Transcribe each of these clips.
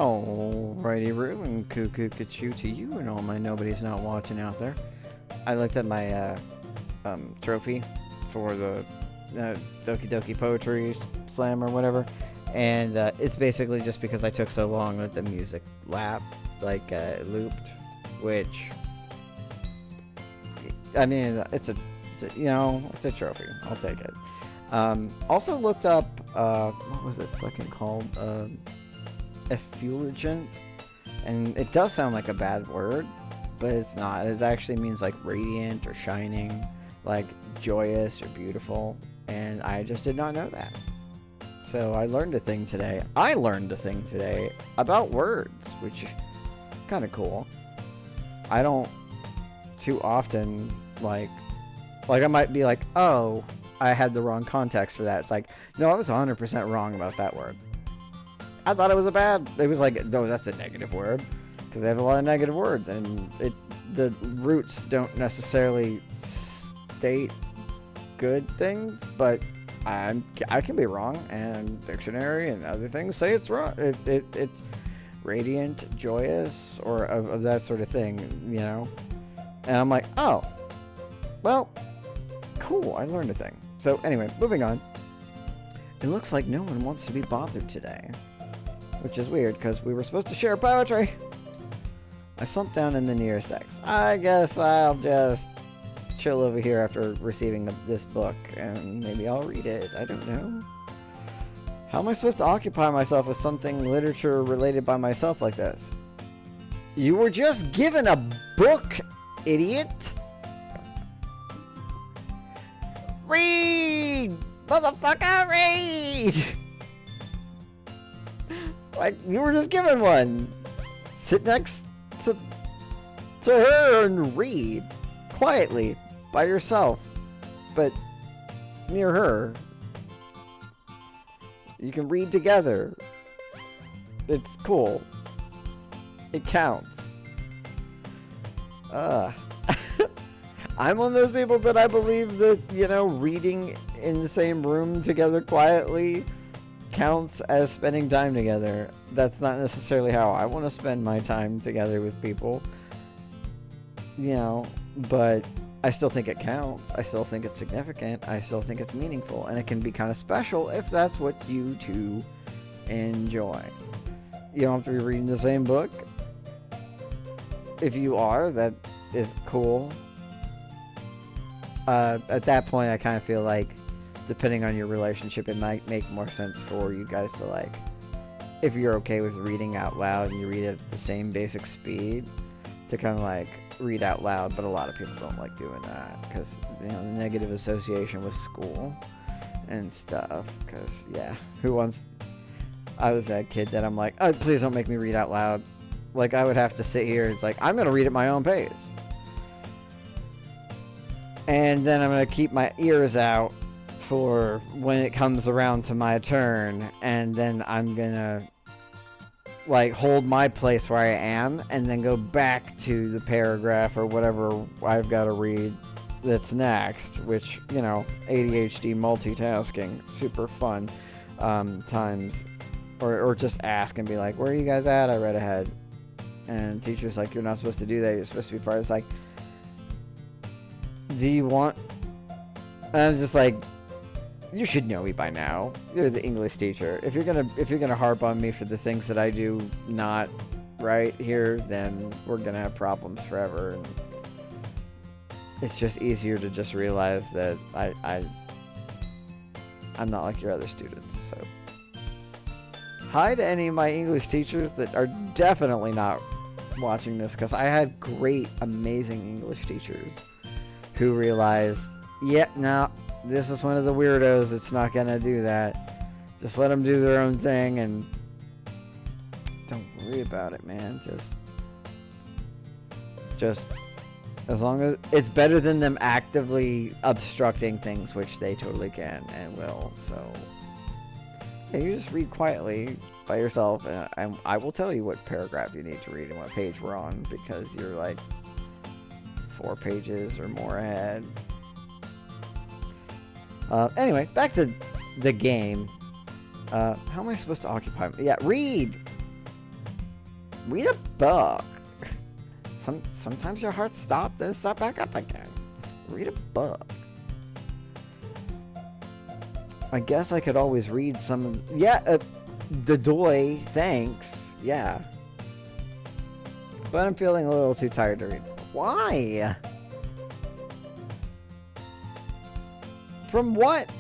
Alrighty, Roo, and cuckoo choo to you and all my nobody's not watching out there. I looked at my trophy for the Doki Doki Poetry Slam or whatever, and it's basically just because I took so long that the music looped, which, I mean, it's a trophy. I'll take it. Also looked up, what was it fucking called? Effulgent, and it does sound like a bad word, but it's not. It actually means like radiant or shining, like joyous or beautiful, and I just did not know that. So I learned a thing today. About words, which is kind of cool. I don't too often like I might be like, oh, I had the wrong context for that. It's like, no, I was 100% wrong about that word. I thought it was it was like, no, that's a negative word, because they have a lot of negative words, and the roots don't necessarily state good things, but I can be wrong, and dictionary and other things say it's wrong. It's radiant, joyous, or of that sort of thing, you know? And I'm like, oh, well, cool, I learned a thing. So anyway, moving on. It looks like no one wants to be bothered today, which is weird, because we were supposed to share poetry. I slumped down in the nearest X. I guess I'll just chill over here after receiving this book, and maybe I'll read it. I don't know. How am I supposed to occupy myself with something literature related by myself like this? You were just given a book, idiot! Read! Motherfucker, read! Like, you were just given one. Sit next to her and read. Quietly. By yourself. But near her. You can read together. It's cool. It counts. I'm one of those people that I believe that, you know, reading in the same room together quietly counts as spending time together. That's not necessarily how I want to spend my time together with people, you know, but I still think it counts. I still think it's significant. I still think it's meaningful, and it can be kind of special if that's what you two enjoy. You don't have to be reading the same book. If you are, that is cool. At that point, I kind of feel like, depending on your relationship, it might make more sense for you guys to, like, if you're okay with reading out loud and you read at the same basic speed, to kind of like read out loud. But a lot of people don't like doing that because, you know, the negative association with school and stuff. Because, yeah, who wants... I was that kid that I'm like, oh, please don't make me read out loud. Like, I would have to sit here, it's like, I'm going to read at my own pace. And then I'm going to keep my ears out for when it comes around to my turn, and then I'm gonna like hold my place where I am and then go back to the paragraph or whatever I've got to read that's next, which, you know, ADHD multitasking, super fun times. Or just ask and be like, where are you guys at? I read ahead. And teacher's like, you're not supposed to do that, you're supposed to be part of it. It's like, do you want... And I'm just like, you should know me by now. You're the English teacher. If you're gonna harp on me for the things that I do not right here, then we're gonna have problems forever. And it's just easier to just realize that I'm not like your other students. So hi to any of my English teachers that are definitely not watching this, because I had great, amazing English teachers who realized, yeah, no, this is one of the weirdos that's not gonna do that. Just let them do their own thing and don't worry about it, man. Just as long as it's better than them actively obstructing things, which they totally can and will. So yeah, you just read quietly by yourself, and I will tell you what paragraph you need to read and what page we're on, because you're like 4 pages or more ahead. Anyway, back to the game. How am I supposed to occupy? Yeah, read! Read a book. Sometimes your heart stops, then start back up again. Read a book. I guess I could always read some of... Yeah, Dodoy, thanks. Yeah. But I'm feeling a little too tired to read. Why? From what?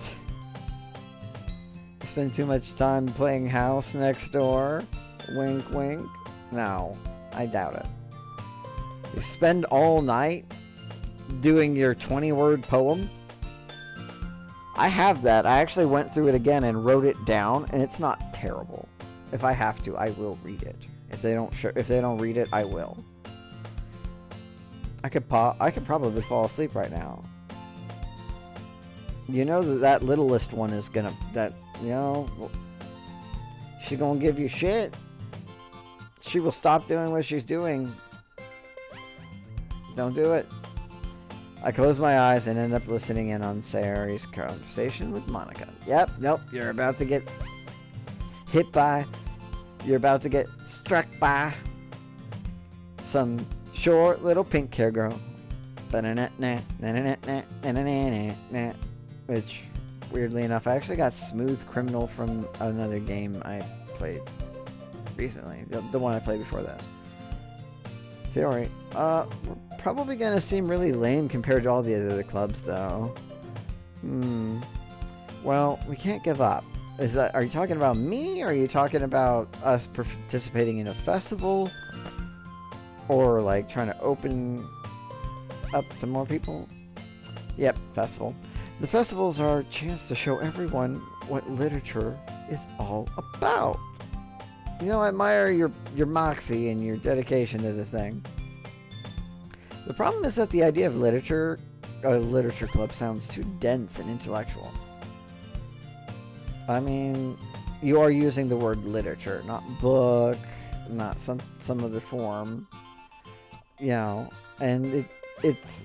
Spend too much time playing house next door? Wink, wink. No, I doubt it. You spend all night doing your 20-word poem? I have that. I actually went through it again and wrote it down, and it's not terrible. If I have to, I will read it. If they don't read it, I will. I could probably fall asleep right now. You know that littlest one is gonna she's gonna give you shit. She will stop doing what she's doing. Don't do it. I close my eyes and end up listening in on Sayori's conversation with Monica. Yep, nope, you're about to get hit by, you're about to get struck by some short little pink hair girl. Which, weirdly enough, I actually got Smooth Criminal from another game I played recently. The one I played before this. Sayori, we're probably gonna seem really lame compared to all the other clubs, though. Well, we can't give up. Are you talking about me, or are you talking about us participating in a festival? Or, like, trying to open up to more people? Yep, festival. The festivals are a chance to show everyone what literature is all about. You know, I admire your moxie and your dedication to the thing. The problem is that the idea of literature, a literature club, sounds too dense and intellectual. I mean, you are using the word literature, not book, not some other form. You know, and it's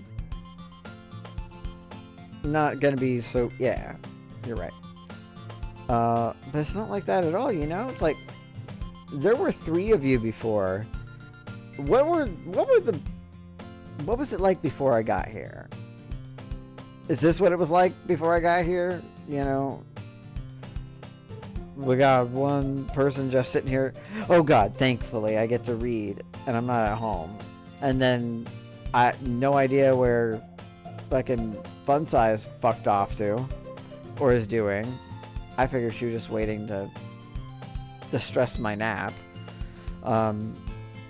not gonna be so... Yeah, you're right. But it's not like that at all, you know? It's like, there were 3 of you before. What was it like before I got here? Is this what it was like before I got here? You know? We got one person just sitting here. Oh god, thankfully I get to read, and I'm not at home. And then, no idea where fucking Fun Size fucked off to, or is doing. I figured she was just waiting to stress my nap. And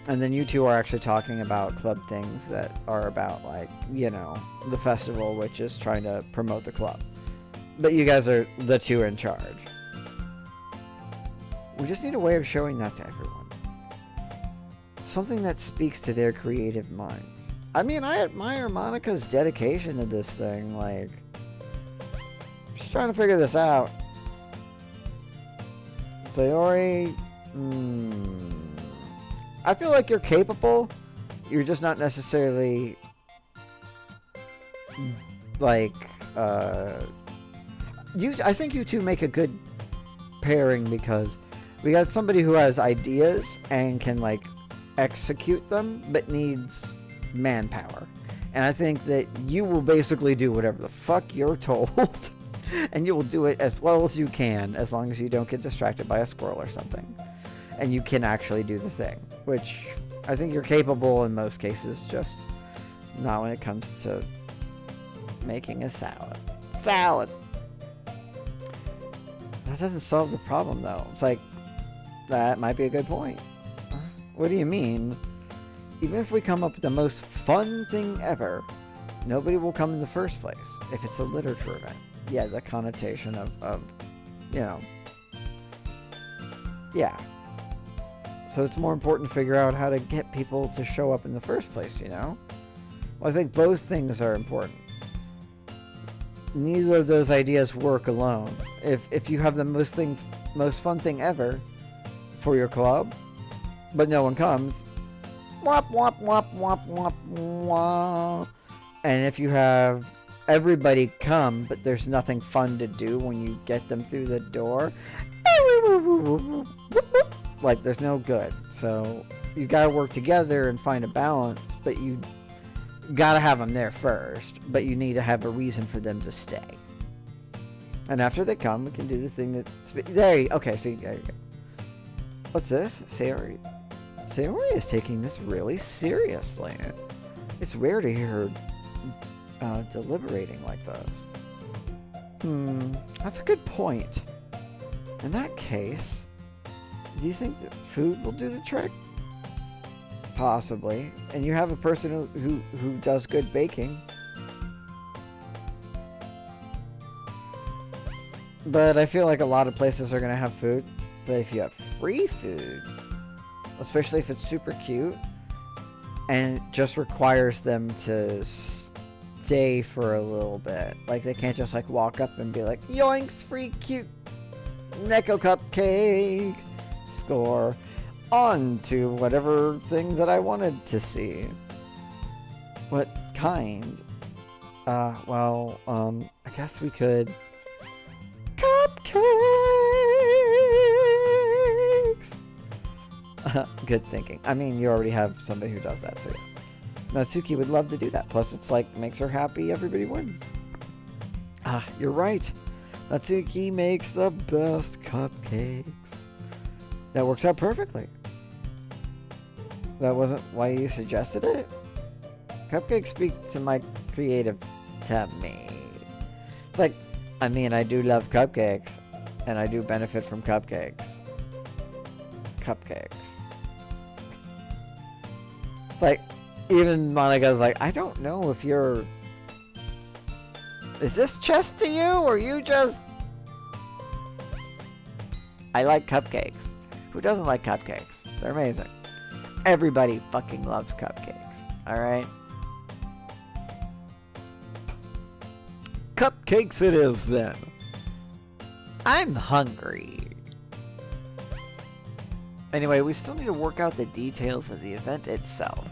then you two are actually talking about club things that are about, like, you know, the festival, which is trying to promote the club. But you guys are the 2 in charge. We just need a way of showing that to everyone. Something that speaks to their creative minds. I mean, I admire Monica's dedication to this thing, like... She's trying to figure this out. Sayori... I feel like you're capable. You're just not necessarily... Like, I think you two make a good pairing because we got somebody who has ideas and can, like, execute them, but needs manpower. And I think that you will basically do whatever the fuck you're told. And you will do it as well as you can, as long as you don't get distracted by a squirrel or something. And you can actually do the thing, which I think you're capable in most cases, just not when it comes to making a salad. Salad! That doesn't solve the problem, though. It's like, that might be a good point. What do you mean? Even if we come up with the most fun thing ever, nobody will come in the first place if it's a literature event. Yeah, the connotation of you know. Yeah. So it's more important to figure out how to get people to show up in the first place, you know? Well, I think both things are important. Neither of those ideas work alone. If you have the most fun thing ever for your club, but no one comes, wop, wop, wop, wop, wop, wop. And if you have everybody come, but there's nothing fun to do when you get them through the door, like, there's no good. So you gotta work together and find a balance, but you gotta have them there first, but you need to have a reason for them to stay. And after they come, we can do the thing that... There you... Okay, see, there you go. What's this? Sayori. Sayori is taking this really seriously. It's rare to hear her deliberating like this. That's a good point. In that case, do you think that food will do the trick? Possibly. And you have a person who does good baking. But I feel like a lot of places are going to have food. But if you have free food, especially if it's super cute, and it just requires them to stay for a little bit. Like, they can't just, like, walk up and be like, yoinks, free cute Neko cupcake! Score. On to whatever thing that I wanted to see. What kind? Well, I guess we could... Cupcakes! Good thinking. I mean, you already have somebody who does that, so yeah. Natsuki would love to do that. Plus, it's like, makes her happy, everybody wins. You're right. Natsuki makes the best cupcakes. That works out perfectly. That wasn't why you suggested it? Cupcakes speak to my creative tummy. It's like, I mean, I do love cupcakes, and I do benefit from cupcakes. Cupcakes. Like, even Monica's like, I don't know if you're... Is this chess to you, or you just... I like cupcakes. Who doesn't like cupcakes? They're amazing. Everybody fucking loves cupcakes. Alright? Cupcakes it is, then. I'm hungry. Anyway, we still need to work out the details of the event itself.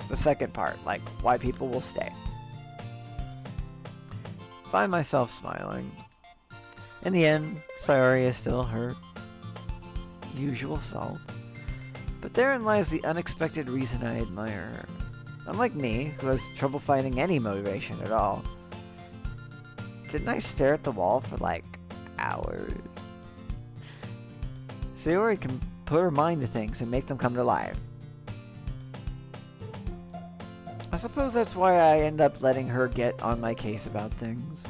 The second part, like why people will stay. Find myself smiling. In the end, Sayori is still her usual self. But therein lies the unexpected reason I admire her. Unlike me, who has trouble finding any motivation at all. Didn't I stare at the wall for like hours? Sayori can put her mind to things and make them come to life. I suppose that's why I end up letting her get on my case about things.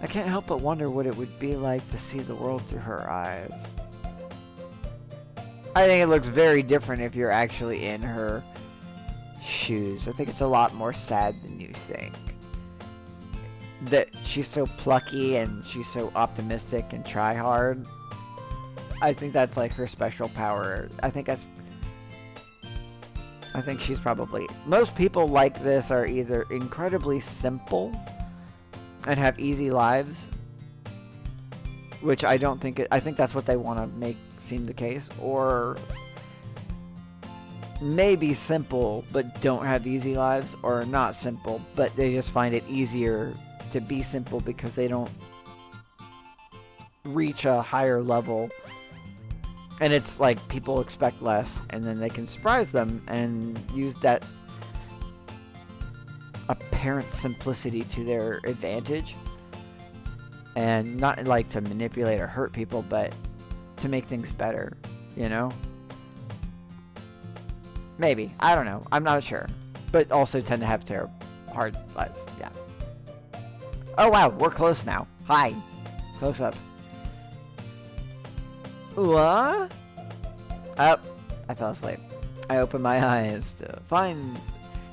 I can't help but wonder what it would be like to see the world through her eyes. I think it looks very different if you're actually in her shoes. I think it's a lot more sad than you think. That she's so plucky and she's so optimistic and try hard. I think that's like her special power. I think she's probably... Most people like this are either incredibly simple and have easy lives, which I don't think... I think that's what they want to make seem the case, or maybe simple but don't have easy lives, or not simple but they just find it easier to be simple because they don't reach a higher level, and it's like people expect less, and then they can surprise them and use that apparent simplicity to their advantage, and not like to manipulate or hurt people, but to make things better, you know? Maybe. I don't know. I'm not sure. But also tend to have terrible, hard lives. Yeah. Oh wow, we're close now. Hi. Close up. What? Oh, I fell asleep. I opened my eyes to find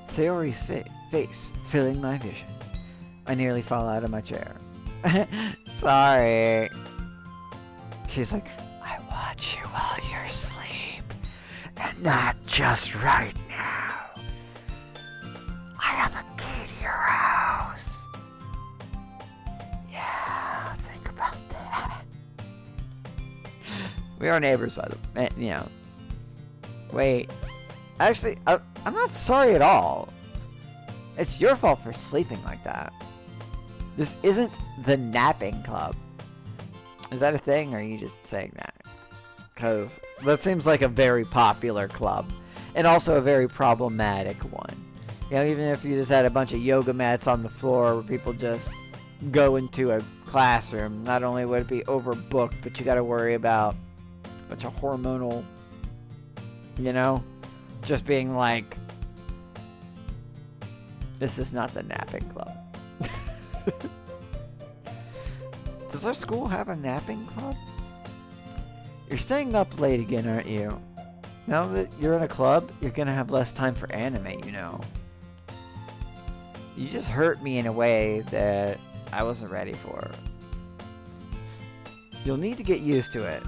Sayori's face filling my vision. I nearly fall out of my chair. Sorry. She's like, I watch you while you're asleep, and not just right now. I have a key to your house. Yeah, think about that. We are neighbors, by the way. You know. Wait. Actually, I'm not sorry at all. It's your fault for sleeping like that. This isn't the napping club. Is that a thing, or are you just saying that? Because that seems like a very popular club. and also a very problematic one. You know, even if you just had a bunch of yoga mats on the floor where people just go into a classroom, not only would it be overbooked, but you got to worry about a bunch of hormonal, you know, just being like, this is not the napping club. Does our school have a napping club? You're staying up late again, aren't you? Now that you're in a club, you're gonna have less time for anime, you know. You just hurt me in a way that I wasn't ready for. You'll need to get used to it.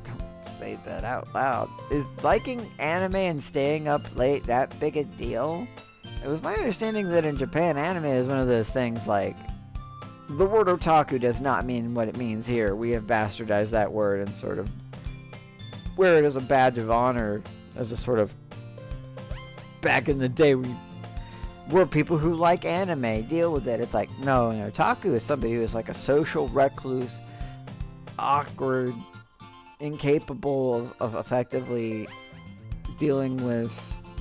Don't say that out loud. Is liking anime and staying up late that big a deal? It was my understanding that in Japan, anime is one of those things like, the word otaku does not mean what it means here. We have bastardized that word and sort of wear it as a badge of honor, as a sort of, back in the day, we're people who like anime, deal with it. It's like, no, an otaku is somebody who is like a social recluse, awkward, incapable of effectively dealing with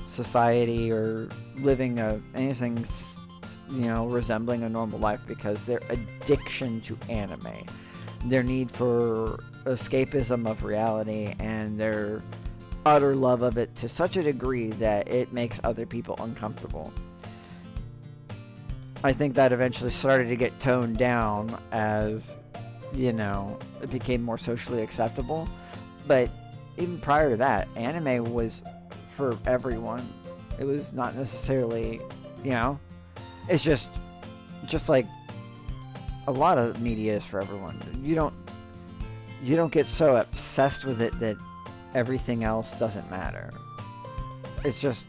society or living anything, you know, resembling a normal life, because their addiction to anime, their need for escapism of reality, and their utter love of it to such a degree that it makes other people uncomfortable. I think that eventually started to get toned down as, you know, it became more socially acceptable. But even prior to that, anime was for everyone. It was not necessarily, you know, it's just like a lot of media is for everyone. You don't get so obsessed with it that everything else doesn't matter. It's just,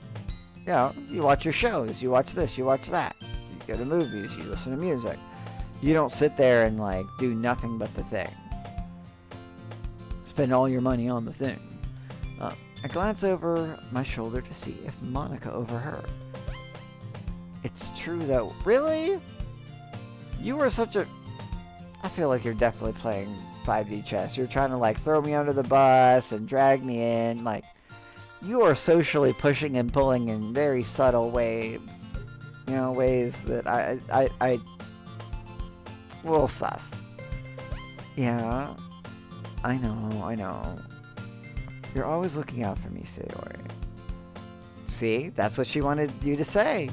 you know, you watch your shows, you watch this, you watch that. You go to movies, you listen to music. You don't sit there and like do nothing but the thing. Spend all your money on the thing. I glance over my shoulder to see if Monica overheard. It's true though. Really? You are such a... I feel like you're definitely playing 5D chess. You're trying to like throw me under the bus and drag me in. Like, you are socially pushing and pulling in very subtle ways. You know, ways that I a little sus. Yeah. I know. You're always looking out for me, Sayori. See? That's what she wanted you to say.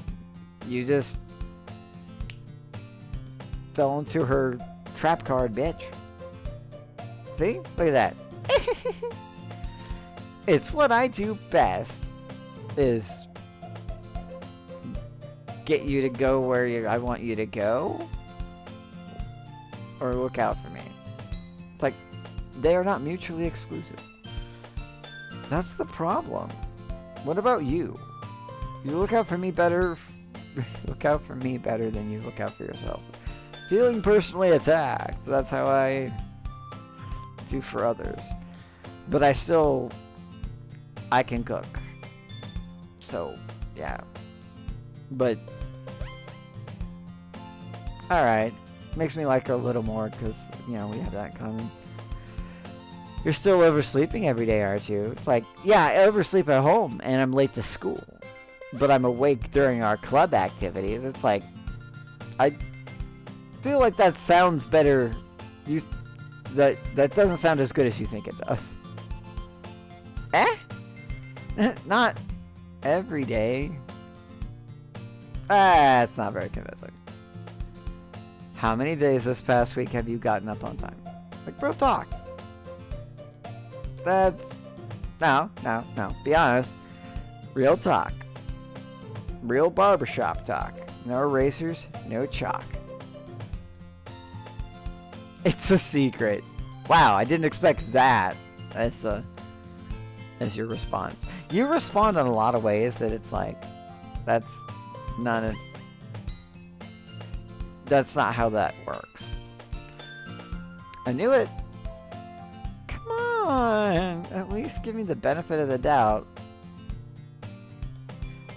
You just fell into her trap card, bitch. See? Look at that. It's what I do best, is get you to go where I want you to go, or look out for me. It's like, they are not mutually exclusive. That's the problem. What about you? You look out for me better. Look out for me better than you look out for yourself. Feeling personally attacked. That's how I do for others. But I can cook. So, yeah. But, alright. Makes me like her a little more because, you know, we have that in common. You're still oversleeping every day, aren't you? It's like, yeah, I oversleep at home and I'm late to school. But I'm awake during our club activities. It's like, I feel like that sounds better. That doesn't sound as good as you think it does. Not every day. It's not very convincing. How many days this past week have you gotten up on time? Like, bro, talk. No. Be honest. Real talk. Real barbershop talk. No erasers, no chalk. It's a secret. Wow, I didn't expect that as your response. You respond in a lot of ways that it's like, that's not how that works. I knew it. Come on, at least give me the benefit of the doubt.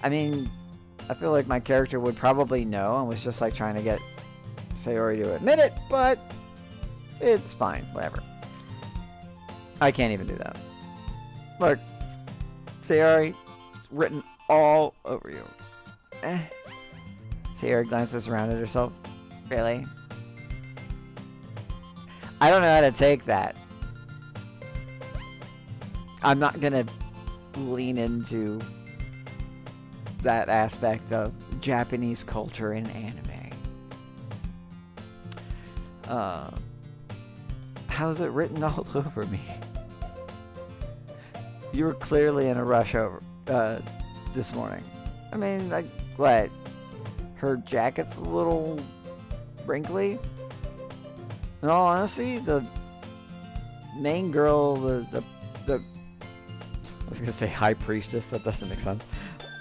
I mean, I feel like my character would probably know and was just like trying to get Sayori to admit it, but it's fine, whatever. I can't even do that. Look, Sayori, it's written all over you. Sayori glances around at herself. Really? I don't know how to take that. I'm not gonna lean into that aspect of Japanese culture in anime. How's it written all over me? You were clearly in a rush over this morning. I mean, like, what? Her jacket's a little wrinkly. In all honesty, the main girl, the I was gonna say high priestess. That doesn't make sense.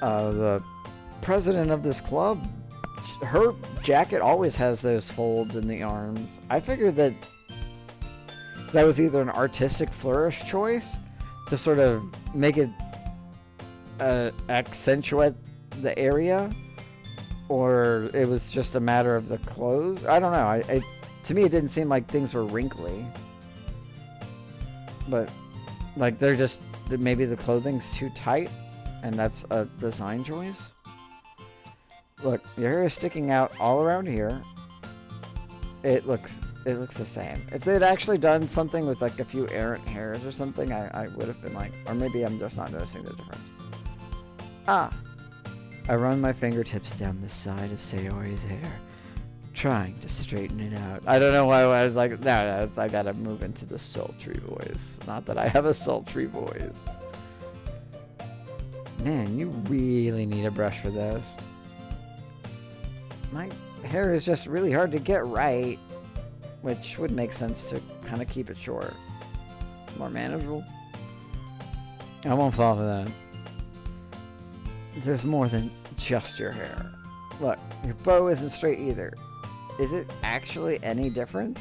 The president of this club, her jacket always has those folds in the arms. I figured that was either an artistic flourish choice to sort of make it accentuate the area, or it was just a matter of the clothes. I don't know. To me, it didn't seem like things were wrinkly, but like they're just maybe the clothing's too tight, and that's a design choice. Look, your hair is sticking out all around here. It looks the same. If they'd actually done something with like a few errant hairs or something, I would have been like, or maybe I'm just not noticing the difference. Ah. I run my fingertips down the side of Sayori's hair, trying to straighten it out. I don't know why I was like, no, I gotta move into the sultry voice. Not that I have a sultry voice. Man, you really need a brush for this. My hair is just really hard to get right, which would make sense to kind of keep it short. More manageable. I won't fall for that. There's more than just your hair. Look, your bow isn't straight either. Is it actually any different?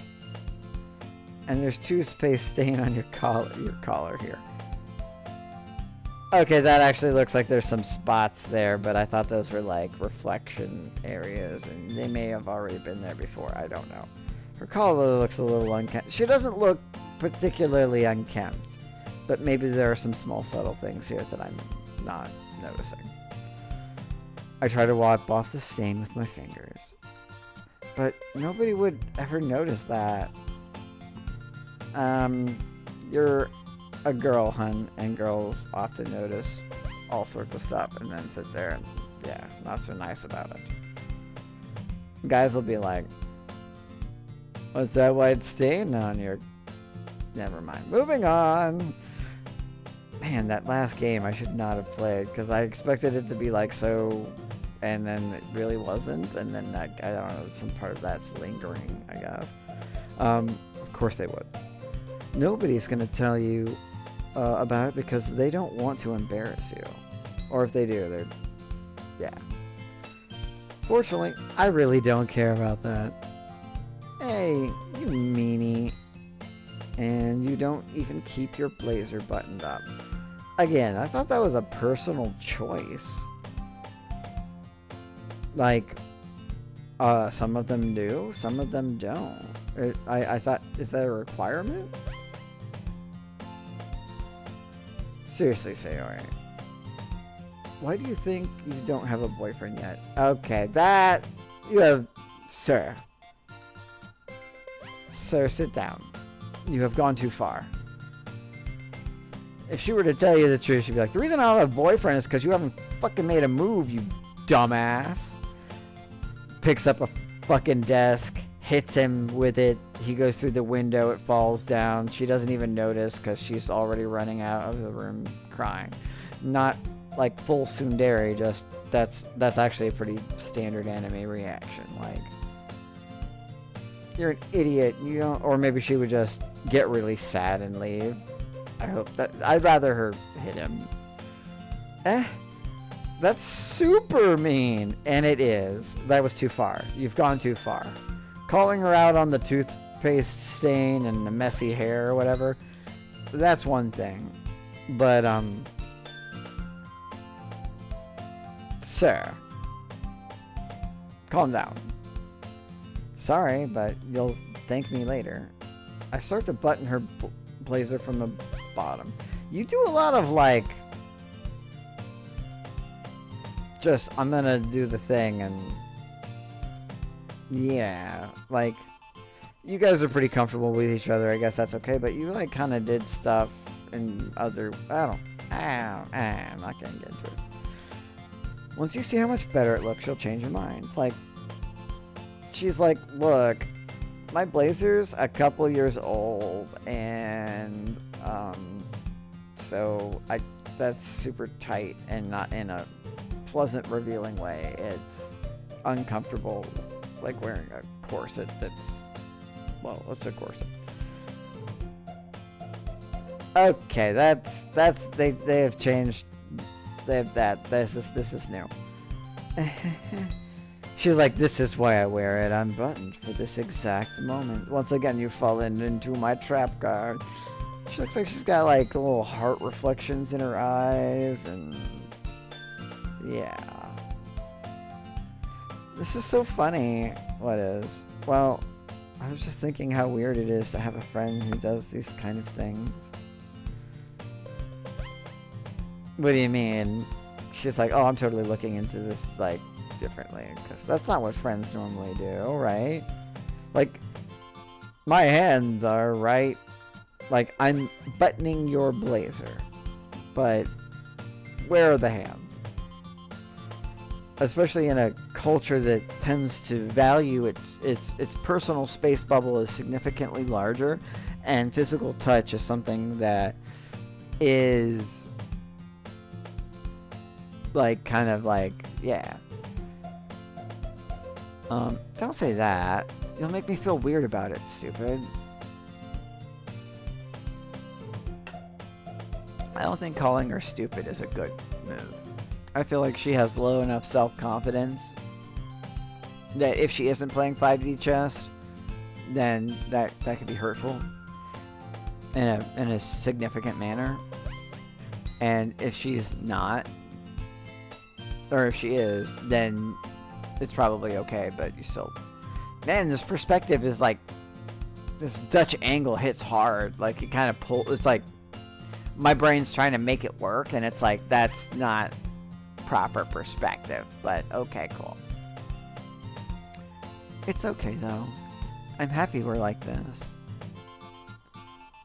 And there's toothpaste stain on your collar here. Okay, that actually looks like there's some spots there, but I thought those were like reflection areas, and they may have already been there before. I don't know. Her collar looks a little unkempt. She doesn't look particularly unkempt, but maybe there are some small subtle things here that I'm not noticing. I try to wipe off the stain with my fingers, but nobody would ever notice that. You're a girl, hun, and girls often notice all sorts of stuff and then sit there and, yeah, not so nice about it. Guys will be like, what's that white stain on your... Never mind. Moving on! Man, that last game I should not have played, because I expected it to be like so... And then it really wasn't, and then I don't know, some part of that's lingering, I guess. Of course they would. Nobody's going to tell you about it because they don't want to embarrass you. Or if they do, they're... Yeah. Fortunately, I really don't care about that. Hey, you meanie. And you don't even keep your blazer buttoned up. Again, I thought that was a personal choice. Like, some of them do, some of them don't. I thought, is that a requirement? Seriously, Sayori. Why do you think you don't have a boyfriend yet? Okay, that... You have... Sir. Sir, sit down. You have gone too far. If she were to tell you the truth, she'd be like, the reason I don't have a boyfriend is because you haven't fucking made a move, you dumbass. Picks up a fucking desk, hits him with it. He goes through the window, it falls down. She doesn't even notice because she's already running out of the room crying. Not like full tsundere, just that's actually a pretty standard anime reaction. Like, you're an idiot, you don't, or maybe she would just get really sad and leave. I hope that, I'd rather her hit him. That's super mean. And it is. That was too far. You've gone too far. Calling her out on the toothpaste stain and the messy hair or whatever, that's one thing. But, sir, calm down. Sorry, but you'll thank me later. I start to button her blazer from the bottom. You do a lot of, like, just, I'm gonna do the thing and... Yeah, like, you guys are pretty comfortable with each other, I guess that's okay, but you, like, kind of did stuff in other... I'm not gonna get into it. Once you see how much better it looks, you'll change your mind. Like, she's like, look, my blazer's a couple years old, and, so that's super tight and not in a pleasant, revealing way. It's uncomfortable, like wearing a corset that's, well, it's a corset. Okay, they have changed. They have that. This is new. She's like, this is why I wear it. I'm buttoned for this exact moment. Once again, you've fallen into my trap guard. She looks like she's got like little heart reflections in her eyes, and yeah. This is so funny. What is? Well, I was just thinking how weird it is to have a friend who does these kind of things. What do you mean? She's like, oh, I'm totally looking into this, like, differently. Because that's not what friends normally do, right? Like, my hands are, right? Like, I'm buttoning your blazer. But where are the hands? Especially in a culture that tends to value its personal space bubble is significantly larger. And physical touch is something that is... like, kind of like, yeah. Don't say that. You'll make me feel weird about it, stupid. I don't think calling her stupid is a good move. I feel like she has low enough self-confidence that if she isn't playing 5D chess, then that could be hurtful in a significant manner. And if she's not, or if she is, then it's probably okay, but you still... Man, this perspective is like... This Dutch angle hits hard. Like, it kind of pulls... It's like... My brain's trying to make it work, and it's like, that's not proper perspective. But, okay, cool. It's okay, though. I'm happy we're like this.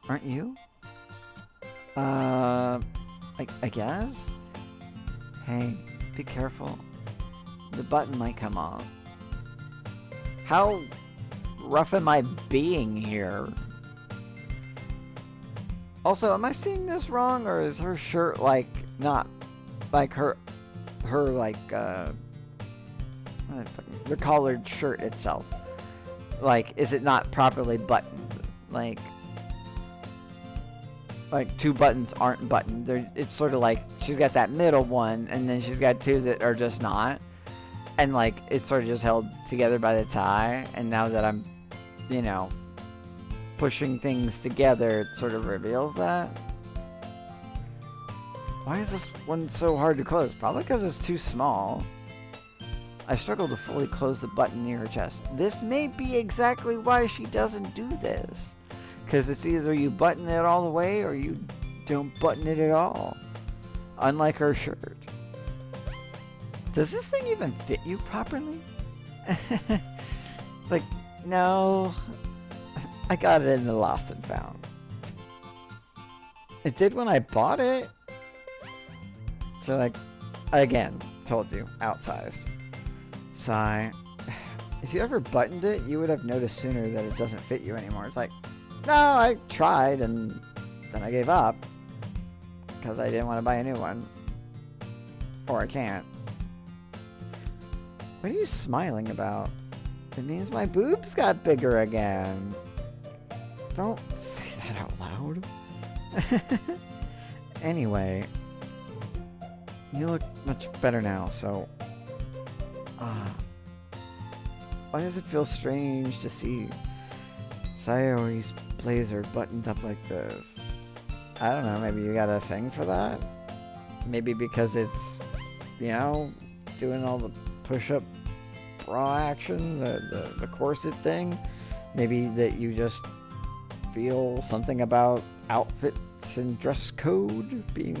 Aren't you? I guess? Hey... Be careful. The button might come off. How rough am I being here? Also, am I seeing this wrong, or is her shirt like not like her like the collared shirt itself? Like, is it not properly buttoned? Like two buttons aren't buttoned. It's sort of like she's got that middle one, and then she's got two that are just not. And like, it's sort of just held together by the tie. And now that I'm, you know, pushing things together, it sort of reveals that. Why is this one so hard to close? Probably because it's too small. I struggle to fully close the button near her chest. This may be exactly why she doesn't do this. Because it's either you button it all the way or you don't button it at all. Unlike her shirt. Does this thing even fit you properly? It's like, no. I got it in the Lost and Found. It did when I bought it. So like, again, told you, outsized. Sigh. If you ever buttoned it, you would have noticed sooner that it doesn't fit you anymore. It's like, no, I tried and then I gave up because I didn't want to buy a new one. Or I can't. What are you smiling about? It means my boobs got bigger again. Don't say that out loud. Anyway, you look much better now, so... why does it feel strange to see Sayori's blazer buttoned up like this? I don't know, maybe you got a thing for that? Maybe because it's, you know, doing all the push-up bra action, the corset thing? Maybe that you just feel something about outfits and dress code being